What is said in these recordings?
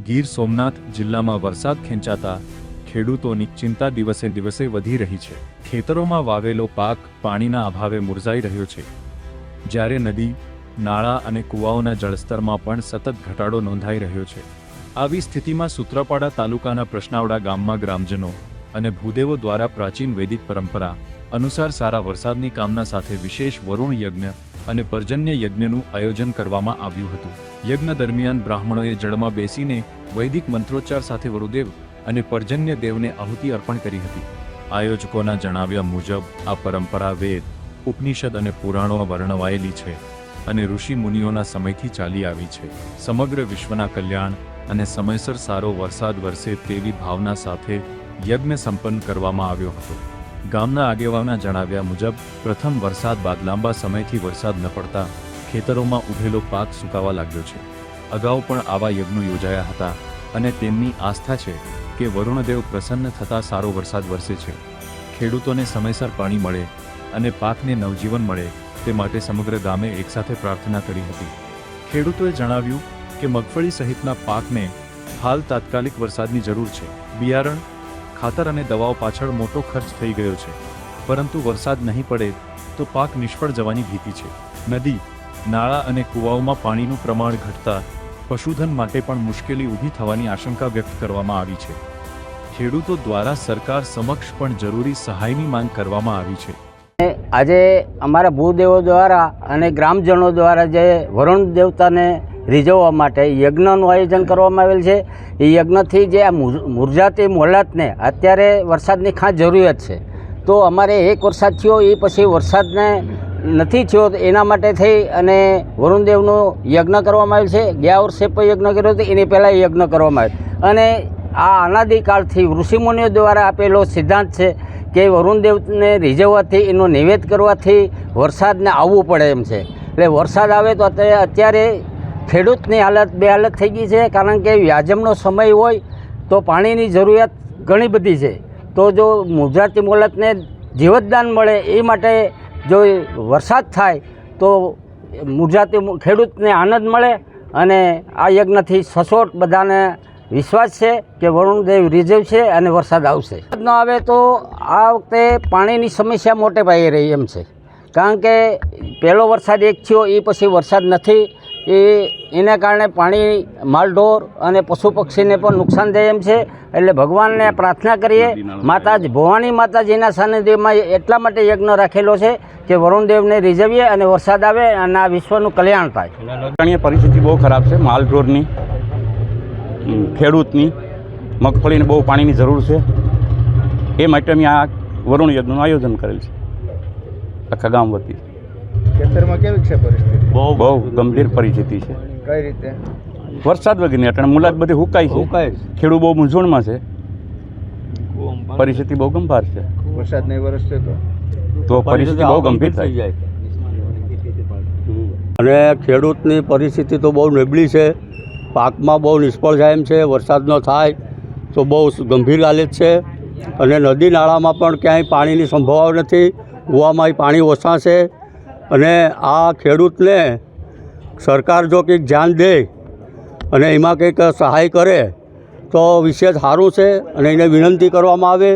ગીર સોમનાથ જિલ્લામાં વરસાદ ખેંચાતા ખેડૂતોની ચિંતા દિવસે દિવસે વધી રહી છે। ખેતરોમાં વાવેલો પાક પાણીના અભાવે મુરઝાઈ રહ્યો છે, જ્યારે નદી, નાળા અને કૂવાઓના જળસ્તરમાં પણ સતત ઘટાડો નોંધાઈ રહ્યો છે। આવી સ્થિતિમાં સૂત્રાપાડા તાલુકાના પ્રશ્નાવડા ગામમાં ગ્રામજનો અને ભૂદેવો દ્વારા પ્રાચીન વૈદિક પરંપરા અનુસાર સારા વરસાદની કામના સાથે વિશેષ વરુણ યજ્ઞ અને પર્જન્ય યજ્ઞનું આયોજન કરવામાં આવ્યું હતું। યજ્ઞ દરમિયાન બ્રાહ્મણોએ જળમાં બેસીને વૈદિક મંત્રોચ્ચાર સાથે વરુદેવ અને પર્જન્ય દેવને આહુતિ અર્પણ કરી હતી। આયોજકોના જણાવ્યા મુજબ આ પરંપરા વેદ, ઉપનિષદ અને પુરાણોમાં વર્ણવાયેલી છે અને ઋષિ મુનિઓના સમયથી ચાલી આવી છે। સમગ્ર વિશ્વના કલ્યાણ અને સમયસર સારો વરસાદ વરસે તેવી ભાવના સાથે યજ્ઞ સંપન્ન કરવામાં આવ્યો હતો। ગામના આગેવાનના જણાવ્યા મુજબ પ્રથમ વરસાદ બાદ લાંબા સમયથી વરસાદ ન પડતા ખેતરોમાં ઉભેલો પાક સુકાવા લાગ્યો છે। અગાઉ પણ આવા યજ્ઞો યોજાયા હતા અને તેમની આસ્થા છે કે વરુણદેવ પ્રસન્ન થતા સારો વરસાદ વરસે છે, ખેડૂતોને સમયસર પાણી મળે અને પાકને નવજીવન મળે તે માટે સમગ્ર ગામે એકસાથે પ્રાર્થના કરી હતી। ખેડૂતોએ જણાવ્યું કે મગફળી સહિતના પાકને હાલ તાત્કાલિક વરસાદની જરૂર છે। બિયારણ, ખાતર અને દવાઓ પાછળ મોટો ખર્ચ થઈ ગયો છે, પરંતુ વરસાદ નહીં પડે તો પાક નિષ્ફળ જવાની ભીતિ છે। નદી, નાળા અને કૂવાઓમાં પાણીનું પ્રમાણ ઘટતા પશુધન માટે પણ મુશ્કેલી ઊભી થવાની આશંકા વ્યક્ત કરવામાં આવી છે। ખેડૂતો દ્વારા સરકાર સમક્ષ પણ જરૂરી સહાયની માંગ કરવામાં આવી છે। આજે અમારા ભૂદેવો દ્વારા અને ગ્રામજનો દ્વારા જે વરુણ દેવતાને રીઝવવા માટે યજ્ઞનું આયોજન કરવામાં આવેલ છે। એ યજ્ઞથી જે આ મુરઝાતી મોલાતને અત્યારે વરસાદની ખાસ જરૂરિયાત છે, તો અમારે એક વરસાદ થયો એ પછી વરસાદને નથી થયો, એના માટે થઈ અને વરુણદેવનો યજ્ઞ કરવામાં આવેલ છે। ગયા વર્ષે પણ યજ્ઞ કર્યો હતો, એની પહેલાં યજ્ઞ કરવામાં આવ્યો અને આ અનાદિકાળથી ઋષિમુનિઓ દ્વારા આપેલો સિદ્ધાંત છે કે વરુણદેવને રીઝવવાથી, એનો નૈવેદ્ય કરવાથી વરસાદને આવવું પડે એમ છે। એટલે વરસાદ આવે તો અત્યારે ખેડૂતની હાલત બેહાલત થઈ ગઈ છે, કારણ કે વ્યાજમનો સમય હોય તો પાણીની જરૂરિયાત ઘણી બધી છે। તો જો મુરઝાતી મોલતને જીવતદાન મળે એ માટે જો વરસાદ થાય તો મુરઝાતી ખેડૂતને આનંદ મળે અને આ યજ્ઞથી સચોટ બધાને વિશ્વાસ છે કે વરુણદેવ રીઝવશે અને વરસાદ આવશે। ન આવે તો આ વખતે પાણીની સમસ્યા મોટે પાયે રહી એમ છે, કારણ કે પહેલો વરસાદ એક થયો એ પછી વરસાદ નથી, એના કારણે પાણી માલઢોર અને પશુ પક્ષીને પણ નુકસાન થાય એમ છે। એટલે ભગવાનને પ્રાર્થના કરીએ, માતાજી ભવાની માતાજીના સાનિધ્યમાં એટલા માટે યજ્ઞ રાખેલો છે કે વરુણદેવને રીઝવીએ અને વરસાદ આવે અને આ વિશ્વનું કલ્યાણ થાય। પરિસ્થિતિ બહુ ખરાબ છે, માલઢોરની, ખેડૂતની, મગફળીને બહુ પાણીની જરૂર છે, એ માટે અમે આ વરુણ યજ્ઞનું આયોજન કરેલ છે આખા ગામ વતી। ખેતરમાં કેવી છે પરિસ્થિતિ? બહુ ગંભીર પરિસ્થિતિ છે। કઈ રીતે? વરસાદ વગરની એટલે મુલાત બધી હુકાય છે, ખેડૂત બહુ મૂંઝવણમાં છે, પરિસ્થિતિ બહુ ગંભીર છે। વરસાદ નહીં વરસશે તો પરિસ્થિતિ બહુ ગંભીર થઈ જાય અને ખેડૂતની પરિસ્થિતિ તો બહુ નબળી છે, પાકમાં બહુ નિષ્ફળ જાય એમ છે। વરસાદ ન થાય તો બહુ ગંભીર હાલત છે અને નદી નાળામાં પણ ક્યાંય પાણીની સંભાવના નથી, કૂવામાં પાણી ઓછા છે અને આ ખેડૂતને સરકાર જો કંઈક ધ્યાન દે અને એમાં કંઈક સહાય કરે તો વિશેષ સારું છે। અને એને વિનંતી કરવામાં આવે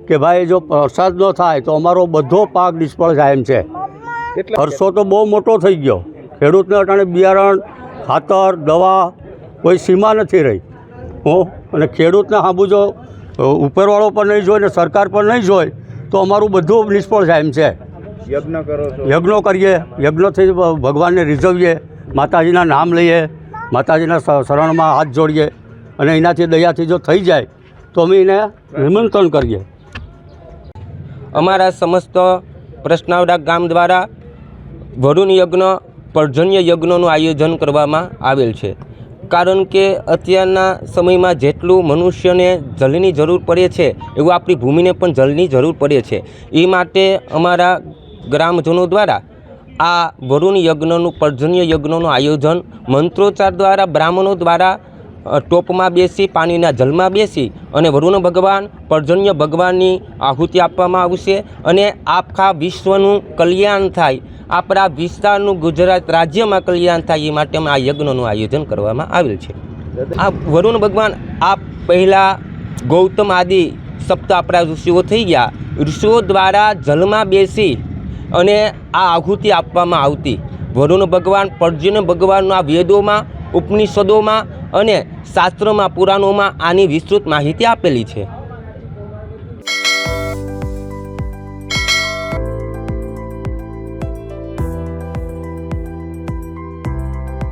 કે ભાઈ જો વરસાદ ન થાય તો અમારો બધો પાક નિષ્ફળ જાય એમ છે। ખર્ચો તો બહુ મોટો થઈ ગયો, ખેડૂતને અટાણે બિયારણ, ખાતર, દવા કોઈ સીમા નથી રહી અને ખેડૂતને સાબુ જો ઉપરવાળો પણ નહીં જોઈ ને સરકાર પણ નહીં જોઈ તો અમારું બધું નિષ્ફળ જાય એમ છે। યજ્ઞ કરો છો? યજ્ઞો કરીએ, યજ્ઞથી ભગવાનને રીઝવીએ, માતાજીના નામ લઈએ, માતાજીના શરણમાં હાથ જોડીએ અને એનાથી દયાથી જો થઈ જાય તો અમે એને નિમંત્રણ કરીએ। અમારા સમસ્ત પ્રશ્નાવડા ગામ દ્વારા વરુણ યજ્ઞ, પર્જન્ય યજ્ઞનું આયોજન કરવામાં આવેલ છે, કારણ કે અત્યારના સમયમાં જેટલું મનુષ્યને જલની જરૂર પડે છે એવું આપણી ભૂમિને પણ જલની જરૂર પડે છે। એ માટે અમારા ગ્રામજનો દ્વારા આ વરુણ યજ્ઞનું, પર્જન્ય યજ્ઞનું આયોજન મંત્રોચ્ચાર દ્વારા, બ્રાહ્મણો દ્વારા ટોપમાં બેસી, પાણીના જલમાં બેસી અને વરુણ ભગવાન, પર્જન્ય ભગવાનની આહુતિ આપવામાં આવશે અને આખા વિશ્વનું કલ્યાણ થાય, આપણા વિસ્તારનું, ગુજરાત રાજ્યમાં કલ્યાણ થાય એ માટે આ યજ્ઞનું આયોજન કરવામાં આવેલ છે। આ વરુણ ભગવાન આ પહેલાં ગૌતમ આદિ સપ્ત આપણા ઋષિઓ થઈ ગયા. ઋષિઓ દ્વારા જલમાં બેસી અને આ આહુતિ આપવામાં આવતી. વરુણ ભગવાન પર્જન્ય ભગવાનના વેદોમાં, ઉપનિષદોમાં અને શાસ્ત્રોમાં, પુરાણોમાં આની વિસ્તૃત માહિતી આપેલી છે.